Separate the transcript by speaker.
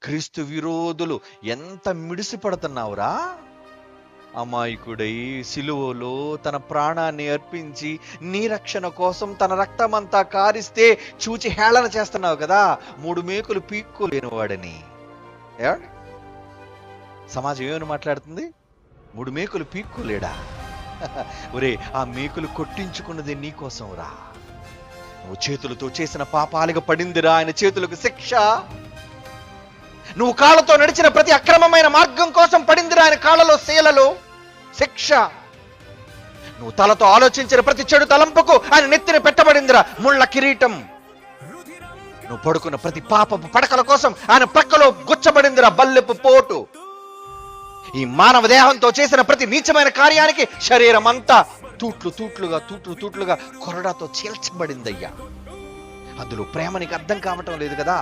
Speaker 1: క్రీస్తు విరోధులు ఎంత మిడిసిపడుతున్నావురా. అమాయకుడై సిలువలో తన ప్రాణాన్ని అర్పించి నీ రక్షణ కోసం తన రక్తమంతా కారిస్తే చూచి హేళన చేస్తున్నావు కదా, 3 మేకులు పీక్కోలేని వాడని. సమాజం ఏమని మాట్లాడుతుంది? 3 మేకులు పీక్కోలేడా? ఒరే, ఆ మేకులు కొట్టించుకున్నది నీ కోసం రా. నువ్వు చేతులతో చేసిన పాపాలుగా పడిందిరా ఆయన చేతులకు శిక్ష. నువ్వు కాళ్ళతో నడిచిన ప్రతి అక్రమమైన మార్గం కోసం పడిందిరా ఆయన కాళ్ళలో శీలలో శిక్ష. నువ్వు తలతో ఆలోచించిన ప్రతి చెడు తలంపుకు ఆయన నెత్తిన పెట్టబడిందిరా ముళ్ళ కిరీటం. నువ్వు పడుకున్న ప్రతి పాపపు పడకల కోసం ఆయన ప్రక్కలో గుచ్చబడిందిరా బల్లెపు పోటు. ఈ మానవ దేహంతో చేసిన ప్రతి నీచమైన కార్యానికి శరీరం అంతా తూట్లుగా కొరడాతో చీల్చబడిందయ్యా. అందులో ప్రేమ నీకు అర్థం కావటం లేదు కదా.